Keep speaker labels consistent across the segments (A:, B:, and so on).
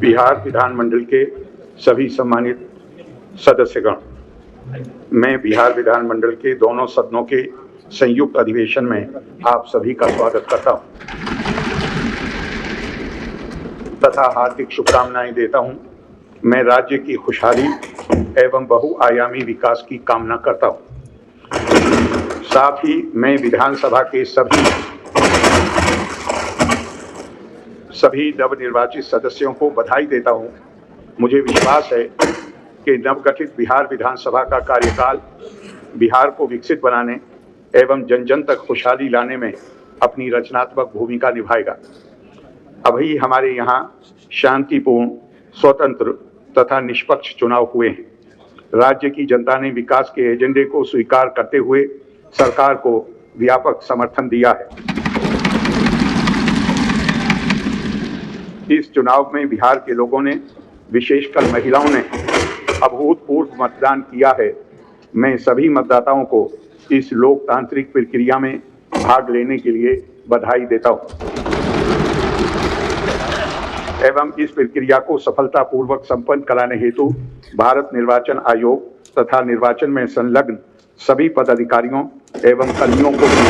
A: बिहार विधानमंडल के सभी सम्मानित सदस्यगण, मैं बिहार विधानमंडल के दोनों सदनों के संयुक्त अधिवेशन में आप सभी का स्वागत करता हूं तथा हार्दिक शुभकामनाएं देता हूं। मैं राज्य की खुशहाली एवं बहुआयामी विकास की कामना करता हूं। साथ ही मैं विधानसभा के सभी नवनिर्वाचित सदस्यों को बधाई देता हूं। मुझे विश्वास है कि नवगठित बिहार विधानसभा का कार्यकाल बिहार को विकसित बनाने एवं जन जन तक खुशहाली लाने में अपनी रचनात्मक भूमिका निभाएगा। अभी हमारे यहाँ शांतिपूर्ण, स्वतंत्र तथा निष्पक्ष चुनाव हुए हैं। राज्य की जनता ने विकास के एजेंडे को स्वीकार करते हुए सरकार को व्यापक समर्थन दिया है। इस चुनाव में बिहार के लोगों ने, विशेषकर महिलाओं ने अभूतपूर्व मतदान किया है। मैं सभी मतदाताओं को इस लोकतांत्रिक प्रक्रिया में भाग लेने के लिए बधाई देता हूं एवं इस प्रक्रिया को सफलतापूर्वक संपन्न कराने हेतु भारत निर्वाचन आयोग तथा निर्वाचन में संलग्न सभी पदाधिकारियों एवं कर्मियों को भी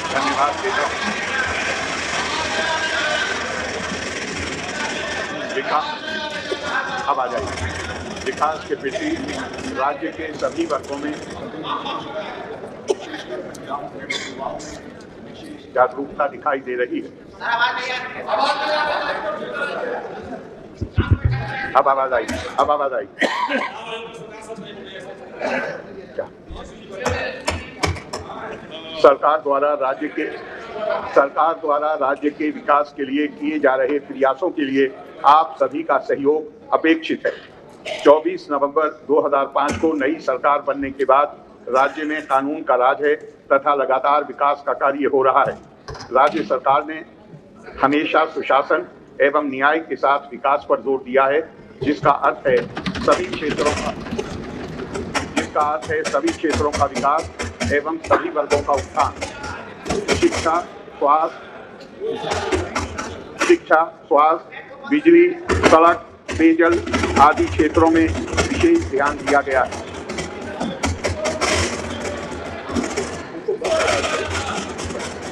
A: धन्यवाद देता हूं। अब आ जाइए। विकास के प्रति राज्य के सभी वर्गों में जागरूकता दिखाई दे रही है। अब आवाज आई। सरकार द्वारा राज्य के विकास के लिए किए जा रहे प्रयासों के लिए आप सभी का सहयोग अपेक्षित है। 24 नवंबर 2005 को नई सरकार बनने के बाद राज्य में कानून का राज है तथा लगातार विकास का कार्य हो रहा है। राज्य सरकार ने हमेशा सुशासन एवं न्याय के साथ विकास पर जोर दिया है, जिसका अर्थ है सभी क्षेत्रों का विकास एवं सभी वर्गों का उत्थान। शिक्षा, स्वास्थ्य, बिजली, सड़क, पेयजल आदि क्षेत्रों में विशेष ध्यान दिया गया है।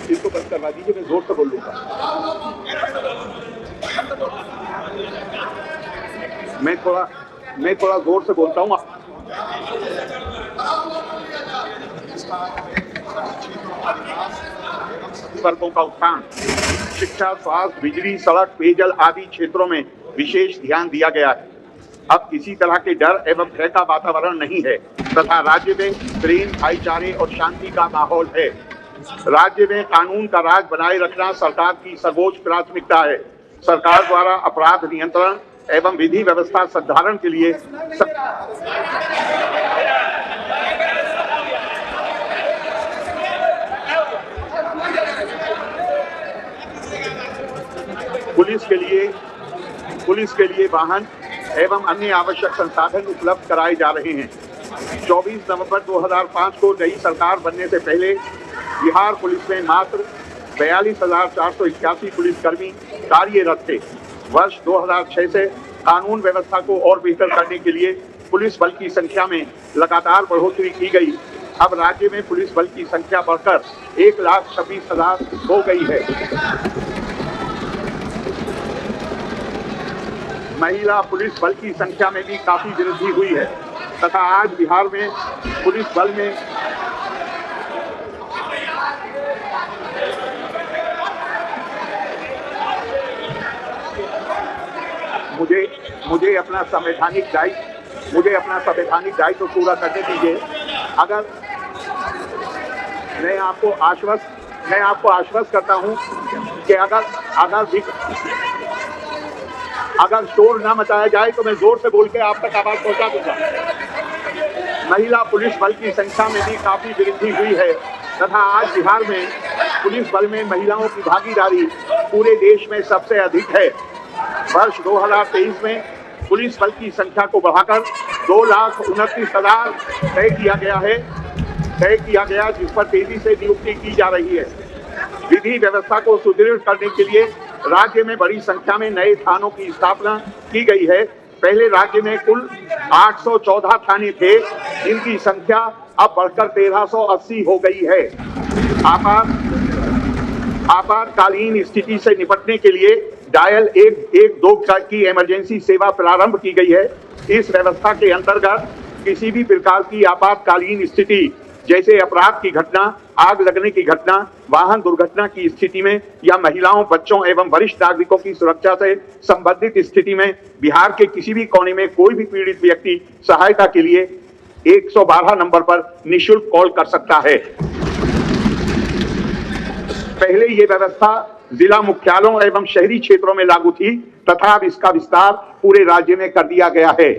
A: इसको बंद करवा दीजिए, मैं जोर से बोल लूंगा। मैं थोड़ा जोर से बोलता हूँ। वर्गों का उत्थान, शिक्षा, स्वास्थ्य, बिजली, सड़क, पेयजल आदि क्षेत्रों में विशेष ध्यान दिया गया है। अब किसी तरह के डर एवं भय का वातावरण नहीं है तथा राज्य में प्रेम, भाईचारे और शांति का माहौल है। राज्य में कानून का राज बनाए रखना सरकार की सर्वोच्च प्राथमिकता है। सरकार द्वारा अपराध नियंत्रण एवं विधि व्यवस्था संधारण के लिए पुलिस के लिए वाहन एवं अन्य आवश्यक संसाधन उपलब्ध कराए जा रहे हैं। 24 नवंबर 2005 को नई सरकार बनने से पहले बिहार पुलिस में मात्र 42,481 पुलिसकर्मी कार्यरत थे। वर्ष 2006 से कानून व्यवस्था को और बेहतर करने के लिए पुलिस बल की संख्या में लगातार बढ़ोतरी की गई। अब राज्य में पुलिस बल की संख्या बढ़कर 1,26,000 हो गई है। महिला पुलिस बल की संख्या में भी काफी वृद्धि हुई है तथा आज बिहार में पुलिस बल में मुझे अपना संवैधानिक दायित्व पूरा करने दीजिए। अगर मैं आपको आश्वस्त करता हूं कि अगर शोर न मचाया जाए तो मैं जोर से बोल के आप तक आवाज पहुंचा दूंगा। महिला पुलिस बल की संख्या में भी काफी वृद्धि हुई है तथा आज बिहार में पुलिस बल में महिलाओं की भागीदारी पूरे देश में सबसे अधिक है। वर्ष 2023 में पुलिस बल की संख्या को बढ़ाकर 2,29,000 तय किया गया, जिस पर तेजी से नियुक्ति की जा रही है। विधि व्यवस्था को सुदृढ़ करने के लिए राज्य में बड़ी संख्या में नए थानों की स्थापना की गई है। पहले राज्य में कुल 814 थाने थे, जिनकी संख्या अब बढ़कर 1380 हो गई है। आपातकालीन स्थिति से निपटने के लिए डायल 112 की इमरजेंसी सेवा प्रारंभ की गई है। इस व्यवस्था के अंतर्गत किसी भी प्रकार की आपातकालीन स्थिति जैसे अपराध की घटना, आग लगने की घटना, वाहन दुर्घटना की स्थिति में या महिलाओं, बच्चों एवं वरिष्ठ नागरिकों की सुरक्षा से संबंधित स्थिति में बिहार के किसी भी कोने में कोई भी पीड़ित व्यक्ति सहायता के लिए 112 नंबर पर निःशुल्क कॉल कर सकता है। पहले ये व्यवस्था जिला मुख्यालयों एवं शहरी क्षेत्रों में लागू थी तथा अब इसका विस्तार पूरे राज्य में कर दिया गया है।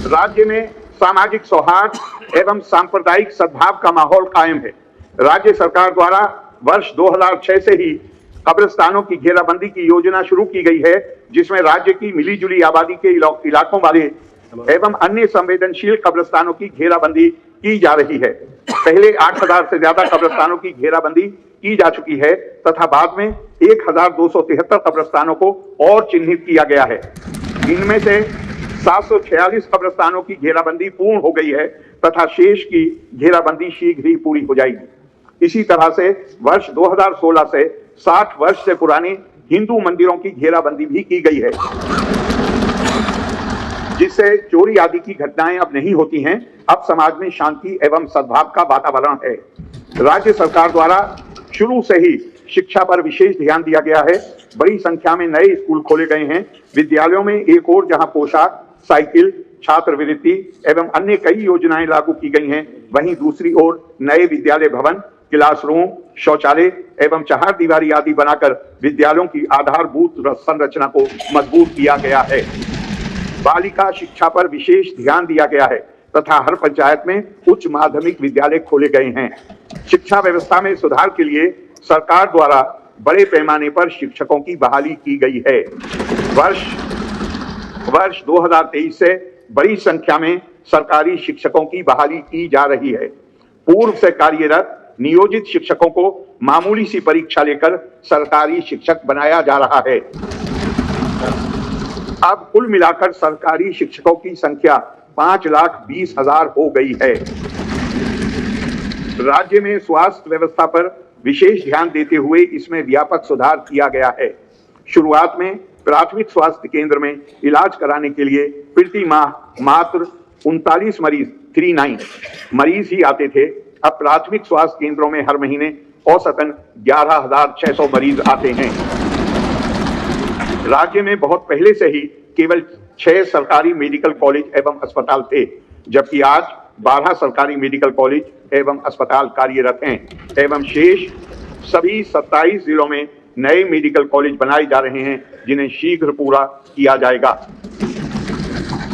A: राज्य में सामाजिक सौहार्द एवं सांप्रदायिक सद्भाव का माहौल कायम है। राज्य सरकार द्वारा वर्ष 2006 से ही कब्रिस्तानों की घेराबंदी की योजना शुरू की गई है, जिसमें राज्य की मिली-जुली आबादी के इलाकों वाले एवं अन्य संवेदनशील कब्रिस्तानों की घेराबंदी की जा रही है। पहले 8,000 से ज्यादा कब्रिस्तानों की घेराबंदी की जा चुकी है तथा बाद में 1,273 कब्रिस्तानों को और चिन्हित किया गया है। इनमें से 746 कब्रिस्तानों की घेराबंदी पूर्ण हो गई है तथा शेष की घेराबंदी शीघ्र ही पूरी हो जाएगी। इसी तरह से वर्ष 2016 से 60 वर्ष से पुराने हिंदू मंदिरों की घेराबंदी भी की गई है, जिससे चोरी आदि की घटनाएं अब नहीं होती हैं। अब समाज में शांति एवं सद्भाव का वातावरण है। राज्य सरकार द्वारा शुरू से ही शिक्षा पर विशेष ध्यान दिया गया है। बड़ी संख्या में नए स्कूल खोले गए हैं। विद्यालयों में एक ओर जहां पोशाक, साइकिल, छात्रवृत्ति एवं अन्य कई योजनाएं लागू की गई हैं, वहीं दूसरी ओर नए विद्यालय भवन, क्लासरूम, शौचालय एवं चहारदीवारी आदि बनाकर विद्यालयों की आधारभूत संरचना को मजबूत किया गया है। बालिका शिक्षा पर विशेष ध्यान दिया गया है तथा हर पंचायत में उच्च माध्यमिक विद्यालय खोले गए हैं। शिक्षा व्यवस्था में सुधार के लिए सरकार द्वारा बड़े पैमाने पर शिक्षकों की बहाली की गई है। वर्ष 2023 से बड़ी संख्या में सरकारी शिक्षकों की बहाली की जा रही है। पूर्व से कार्यरत नियोजित शिक्षकों को मामूली सी परीक्षा लेकर सरकारी शिक्षक बनाया जा रहा है। अब कुल मिलाकर सरकारी शिक्षकों की संख्या 5,20,000 हो गई है। राज्य में स्वास्थ्य व्यवस्था पर विशेष ध्यान देते हुए इसमें व्यापक सुधार किया गया है। शुरुआत में प्राथमिक स्वास्थ्य केंद्र में इलाज कराने के लिए प्रति माह मात्र 39 मरीज ही आते थे। अब प्राथमिक स्वास्थ्य केंद्रों में हर महीने औसतन 11,600 मरीज आते हैं। राज्य में बहुत पहले से ही केवल 6 सरकारी मेडिकल कॉलेज एवं अस्पताल थे, जबकि आज 12 सरकारी मेडिकल कॉलेज एवं अस्पताल कार्यरत हैं एवं शेष सभी 27 जिलों में नए मेडिकल कॉलेज बनाए जा रहे हैं, जिन्हें शीघ्र पूरा किया जाएगा।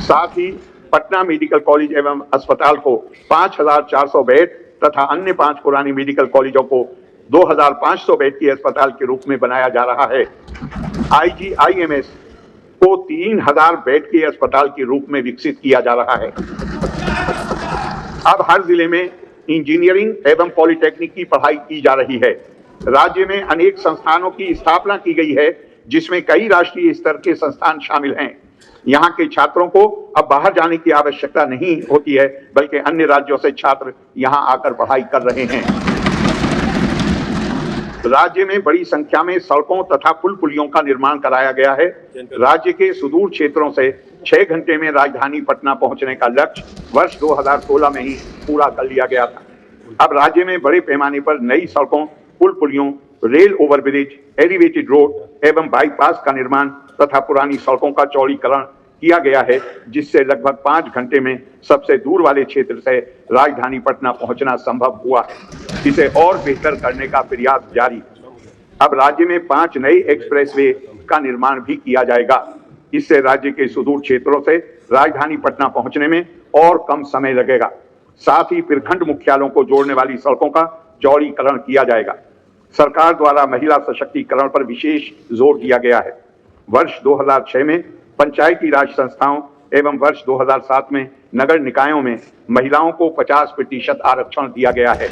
A: साथ ही पटना मेडिकल कॉलेज एवं अस्पताल को 5,400 बेड तथा अन्य 5 पुरानी मेडिकल कॉलेजों को 2,500 बेड के अस्पताल के रूप में बनाया जा रहा है। IGIMS को 3,000 बेड के अस्पताल के रूप में विकसित किया जा रहा है। अब हर जिले में इंजीनियरिंग एवं पॉलिटेक्निक की पढ़ाई की जा रही है। राज्य में अनेक संस्थानों की स्थापना की गई है, जिसमें कई राष्ट्रीय स्तर के संस्थान शामिल हैं। यहाँ के छात्रों को अब बाहर जाने की आवश्यकता नहीं होती है, बल्कि अन्य राज्यों से छात्र यहाँ आकर पढ़ाई कर रहे हैं। राज्य में बड़ी संख्या में सड़कों तथा पुल पुलियों का निर्माण कराया गया है। राज्य के सुदूर क्षेत्रों से 6 घंटे में राजधानी पटना पहुंचने का लक्ष्य वर्ष 2016 में ही पूरा कर लिया गया था। अब राज्य में बड़े पैमाने पर नई सड़कों, पुल पुलियों, रेल ओवरब्रिज, एलिवेटेड रोड एवं बाईपास का निर्माण तथा पुरानी सड़कों का चौड़ीकरण किया गया है, जिससे लगभग 5 घंटे में सबसे दूर वाले क्षेत्र से राजधानी पटना पहुंचना संभव हुआ है। इसे और बेहतर करने का प्रयास जारी। अब राज्य में 5 नए एक्सप्रेसवे का निर्माण भी किया जाएगा। इससे राज्य के सुदूर क्षेत्रों से राजधानी पटना पहुंचने में और कम समय लगेगा। साथ ही प्रखंड मुख्यालयों को जोड़ने वाली सड़कों का चौड़ीकरण किया जाएगा। सरकार द्वारा महिला सशक्तिकरण पर विशेष जोर दिया गया है। वर्ष 2006 में पंचायती राज संस्थाओं एवं वर्ष 2007 में नगर निकायों में महिलाओं को 50% आरक्षण दिया गया है।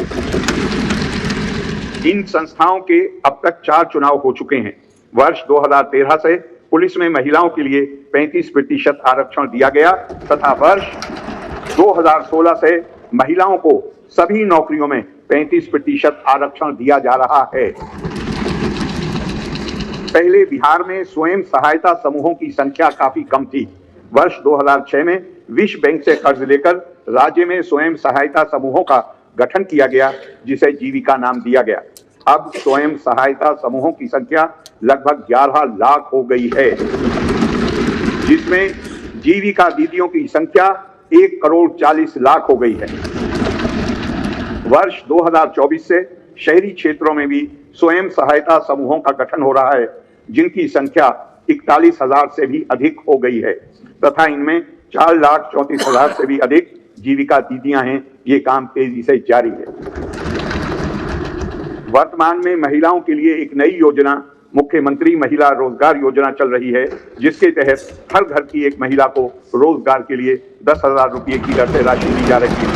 A: इन संस्थाओं के अब तक 4 चुनाव हो चुके हैं। वर्ष 2013 से पुलिस में महिलाओं के लिए 35% आरक्षण दिया गया तथा वर्ष 2016 से महिलाओं को सभी नौकरियों में 35% आरक्षण दिया जा रहा है। पहले बिहार में स्वयं सहायता समूहों की संख्या काफी कम थी। वर्ष 2006 में विश्व बैंक से कर्ज लेकर राज्य में स्वयं सहायता समूहों का गठन किया गया, जिसे जीविका नाम दिया गया। अब स्वयं सहायता समूहों की संख्या लगभग 11 लाख हो गई है, जिसमें जीविका दीदियों की संख्या 1,40,00,000 हो गई है। वर्ष 2024 से शहरी क्षेत्रों में भी स्वयं सहायता समूहों का गठन हो रहा है, जिनकी संख्या 41,000 से भी अधिक हो गई है तथा इनमें 4,34,000 से भी अधिक जीविका दीदियां हैं। ये काम तेजी से जारी है। वर्तमान में महिलाओं के लिए एक नई योजना मुख्यमंत्री महिला रोजगार योजना चल रही है, जिसके तहत हर घर की एक महिला को रोजगार के लिए 10,000 रुपये की दर से राशि दी जा रही है।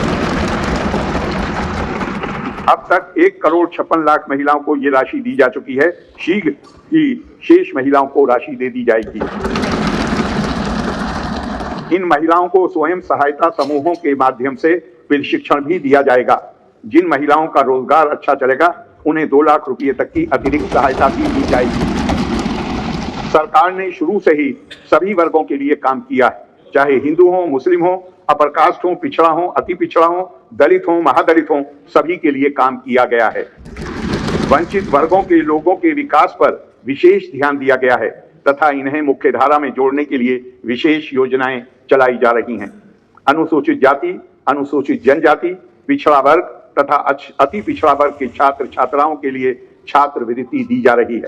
A: अब तक 1,56,00,000 महिलाओं को ये राशि दी जा चुकी है। शीघ्र ही शेष महिलाओं को राशि दे दी जाएगी। इन महिलाओं को स्वयं सहायता समूहों के माध्यम से प्रशिक्षण भी दिया जाएगा। जिन महिलाओं का रोजगार अच्छा चलेगा उन्हें 2 लाख रुपये तक की अतिरिक्त सहायता भी दी जाएगी। सरकार ने शुरू से ही सभी वर्गों के लिए काम किया है, चाहे हिंदू हो, मुस्लिम हो, अपर कास्ट हो, पिछड़ा हो, अति पिछड़ा हो, दलित हो, महादलित हो, सभी के लिए काम किया गया है। वंचित वर्गों के लोगों के विकास पर विशेष ध्यान दिया गया है तथा इन्हें मुख्य धारा में जोड़ने के लिए विशेष योजनाएं चलाई जा रही हैं। अनुसूचित जाति, अनुसूचित जनजाति, पिछड़ा वर्ग तथा अति पिछड़ा वर्ग के छात्र छात्राओं के लिए छात्रवृत्ति दी जा रही है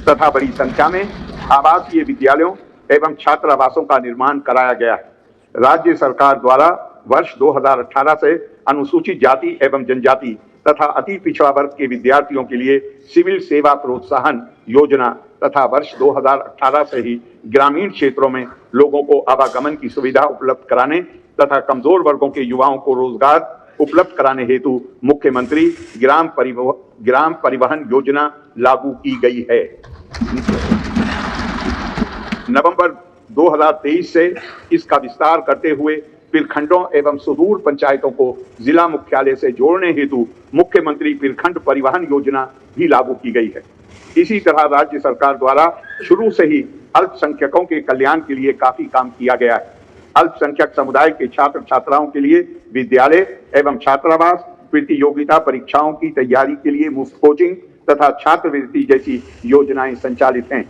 A: तथा बड़ी संख्या में आवासीय विद्यालयों एवं छात्रावासों का निर्माण कराया गया है। राज्य सरकार द्वारा वर्ष 2018 से अनुसूचित जाति एवं जनजाति तथा अति पिछड़ा वर्ग के विद्यार्थियों के लिए सिविल सेवा प्रोत्साहन योजना तथा वर्ष 2018 से ही ग्रामीण क्षेत्रों में लोगों को आवागमन की सुविधा उपलब्ध कराने तथा कमजोर वर्गों के युवाओं को रोजगार उपलब्ध कराने हेतु मुख्यमंत्री ग्राम परिवहन योजना लागू की गई है। नवंबर 2023 से इसका विस्तार करते हुए प्रखंडों एवं सुदूर पंचायतों को जिला मुख्यालय से जोड़ने हेतु मुख्यमंत्री प्रखंड परिवहन योजना भी लागू की गई है। इसी तरह राज्य सरकार द्वारा शुरू से ही अल्पसंख्यकों के कल्याण के लिए काफी काम किया गया है। अल्पसंख्यक समुदाय के छात्र छात्राओं के लिए विद्यालय एवं छात्रावास, प्रतियोगिता परीक्षाओं की तैयारी के लिए मुफ्त कोचिंग तथा छात्रवृत्ति जैसी योजनाएं संचालित हैं।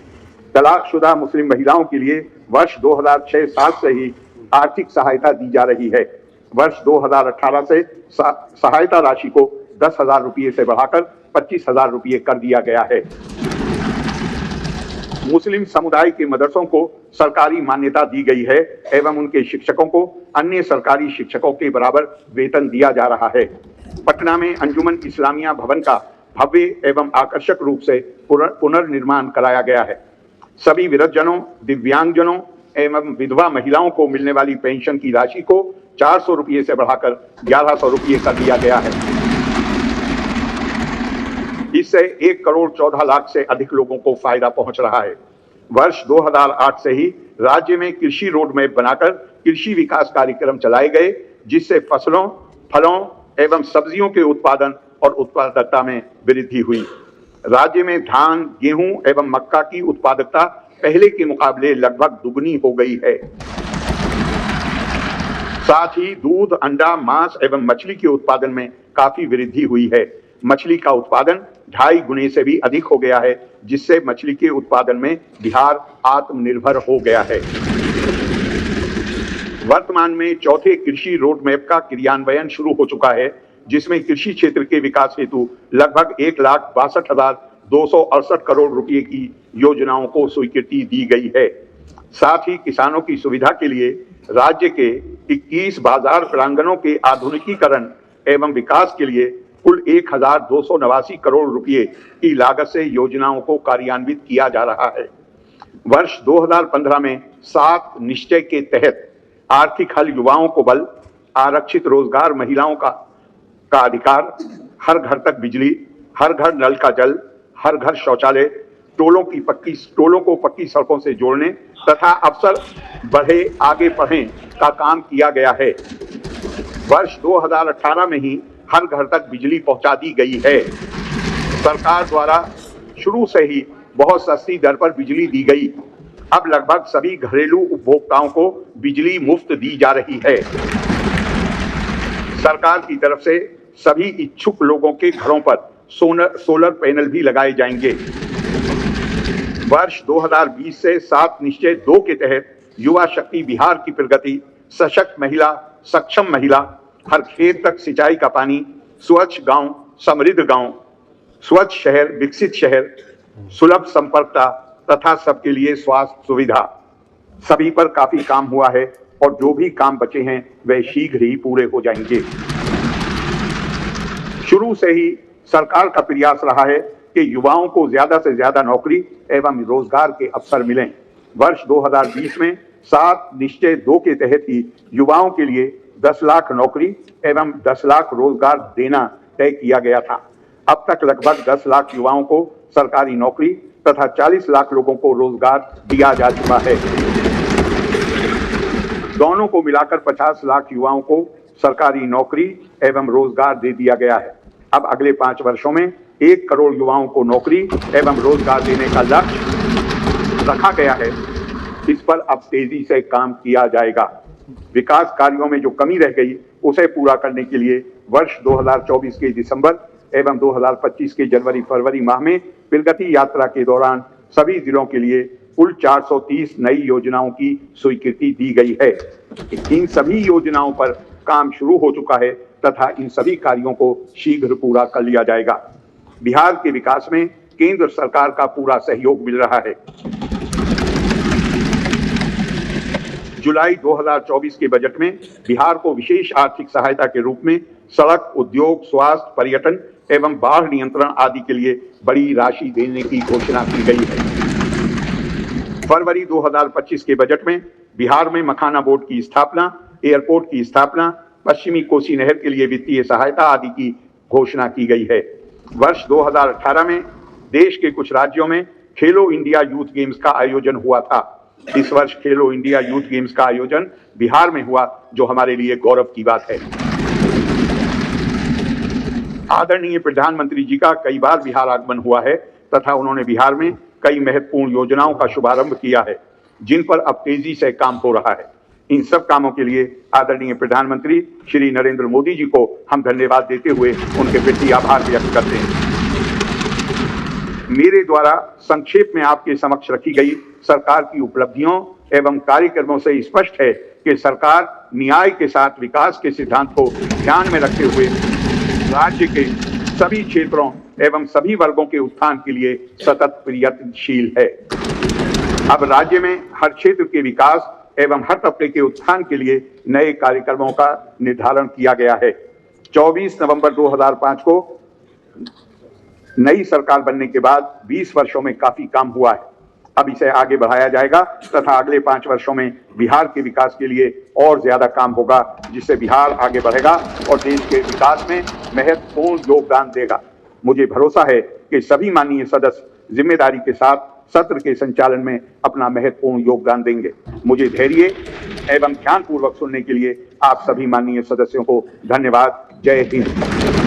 A: तलाकशुदा मुस्लिम महिलाओं के लिए वर्ष 2006-07 से ही आर्थिक सहायता दी जा रही है। वर्ष 2018 से सहायता राशि को 10,000 रुपये से बढ़ाकर 25,000 रुपये कर दिया गया है। मुस्लिम समुदाय के मदरसों को सरकारी मान्यता दी गई है एवं उनके शिक्षकों को अन्य सरकारी शिक्षकों के बराबर वेतन दिया जा रहा है। पटना में अंजुमन इस्लामिया भवन का भव्य एवं आकर्षक रूप से पुनर्निर्माण कराया गया है। सभी वृद्धजनों, दिव्यांगजनों एवं विधवा महिलाओं को मिलने वाली पेंशन की राशि को 400 रुपये से बढ़ाकर 1100 रुपये कर दिया गया है। इससे 1,14,00,000 से अधिक लोगों को फायदा पहुंच रहा है। वर्ष 2008 से ही राज्य में कृषि रोड मैप बनाकर कृषि विकास कार्यक्रम चलाए गए, जिससे फसलों, फलों एवं सब्जियों के उत्पादन और उत्पादकता में वृद्धि हुई। राज्य में धान, गेहूं एवं मक्का की उत्पादकता पहले के मुकाबले लगभग दुगनी हो गई है। साथ ही दूध, अंडा, मांस एवं मछली के उत्पादन में काफी वृद्धि हुई है। मछली का उत्पादन 2.5 गुने से भी अधिक हो गया है, जिससे मछली के उत्पादन में बिहार आत्मनिर्भर हो गया है। वर्तमान में चौथे कृषि रोड मैप का क्रियान्वयन शुरू हो चुका है, जिसमें कृषि क्षेत्र के विकास हेतु लगभग 1,62,268 करोड़ रुपए की योजनाओं को स्वीकृति दी गई है। साथ ही किसानों की सुविधा के लिए राज्य के 21 बाजार प्रांगणों के आधुनिकीकरण एवं विकास के लिए कुल 1,289 करोड़ रुपए की लागत से योजनाओं को कार्यान्वित किया जा रहा है। वर्ष 2015 में 7 निश्चय के तहत आर्थिक हल, युवाओं को बल, आरक्षित रोजगार, महिलाओं का अधिकार, हर घर तक बिजली, हर घर नल का जल, हर घर शौचालय, टोलों को पक्की सड़कों से जोड़ने तथा अवसर बढ़े आगे बढ़ें का काम किया गया है। वर्ष 2018 में ही हर घर तक बिजली पहुंचा दी गई है। सरकार द्वारा शुरू से ही बहुत सस्ती दर पर बिजली दी गई। अब लगभग सभी घरेलू उपभोक्ताओं को बिजली मुफ्त दी जा रही है। सरकार की तरफ से सभी इच्छुक लोगों के घरों पर सोलर पैनल भी लगाए जाएंगे। वर्ष 2020 से 7 निश्चय 2 के तहत युवा शक्ति बिहार की प्रगति, सशक्त महिला, सक्षम महिला, हर खेत तक सिंचाई का पानी, स्वच्छ गांव, समृद्ध गांव, स्वच्छ शहर, विकसित शहर, सुलभ संपर्कता तथा सबके लिए स्वास्थ्य सुविधा, सभी पर काफी काम हुआ है और जो भी काम बचे हैं वे शीघ्र ही पूरे हो जाएंगे। शुरू से ही सरकार का प्रयास रहा है कि युवाओं को ज्यादा से ज्यादा नौकरी एवं रोजगार के अवसर मिलें। वर्ष 2020 में 7 निश्चय 2 के तहत ही युवाओं के लिए 10 लाख नौकरी एवं 10 लाख रोजगार देना तय किया गया था। अब तक लगभग 10 लाख युवाओं को सरकारी नौकरी तथा 40 लाख लोगों को रोजगार दिया जा चुका है। दोनों को मिलाकर 50 लाख युवाओं को सरकारी नौकरी एवं रोजगार दे दिया गया है। अब अगले 5 वर्षों में 1 करोड़ युवाओं को नौकरी एवं रोजगार देने का लक्ष्य रखा गया है। इस पर अब तेजी से काम किया जाएगा। विकास कार्यों में जो कमी रह गई उसे पूरा करने के लिए वर्ष 2024 के दिसंबर एवं 2025 के जनवरी फरवरी माह में प्रगति यात्रा के दौरान सभी जिलों के लिए कुल 430 नई योजनाओं की स्वीकृति दी गई है। इन सभी योजनाओं पर काम शुरू हो चुका है तथा इन सभी कार्यों को शीघ्र पूरा कर लिया जाएगा। बिहार के विकास में केंद्र सरकार का पूरा सहयोग मिल रहा है। जुलाई 2024 के बजट में बिहार को विशेष आर्थिक सहायता के रूप में सड़क, उद्योग, स्वास्थ्य, पर्यटन एवं बाढ़ नियंत्रण आदि के लिए बड़ी राशि देने की घोषणा की गई है। फरवरी 2025 के बजट में बिहार में मखाना बोर्ड की स्थापना, एयरपोर्ट की स्थापना, पश्चिमी कोसी नहर के लिए वित्तीय सहायता आदि की घोषणा की गई है। वर्ष 2018 में देश के कुछ राज्यों में खेलो इंडिया यूथ गेम्स का आयोजन हुआ था। इस वर्ष खेलो इंडिया यूथ गेम्स का आयोजन बिहार में हुआ, जो हमारे लिए गौरव की बात है। आदरणीय प्रधानमंत्री जी का कई बार बिहार आगमन हुआ है तथा उन्होंने बिहार में कई महत्वपूर्ण योजनाओं का शुभारंभ किया है, जिन पर अब तेजी से काम हो रहा है। इन सब कामों के लिए आदरणीय प्रधानमंत्री श्री नरेंद्र मोदी जी को हम धन्यवाद देते हुए उनके प्रति आभार व्यक्त करते हैं। मेरे द्वारा संक्षेप में आपके समक्ष रखी गई सरकार की उपलब्धियों एवं कार्यक्रमों से स्पष्ट है कि सरकार न्याय के साथ विकास के सिद्धांत को ध्यान में रखते हुए राज्य के सभी क्षेत्रों एवं सभी वर्गों के उत्थान के लिए सतत प्रयत्नशील है। अब राज्य में हर क्षेत्र के विकास एवं हर तबके के उत्थान के लिए नए कार्यक्रमों का निर्धारण किया गया है। 24 नवंबर 2005 को नई सरकार बनने के बाद 20 वर्षों में काफी काम हुआ है। अब इसे आगे बढ़ाया जाएगा तथा अगले 5 वर्षों में बिहार के विकास के लिए और ज्यादा काम होगा, जिससे बिहार आगे बढ़ेगा और देश के विकास में महत्वपूर्ण योगदान देगा। मुझे भरोसा है कि सभी माननीय सदस्य जिम्मेदारी के साथ सत्र के संचालन में अपना महत्वपूर्ण योगदान देंगे। मुझे धैर्य एवं ध्यानपूर्वक सुनने के लिए आप सभी माननीय सदस्यों को धन्यवाद। जय हिंद।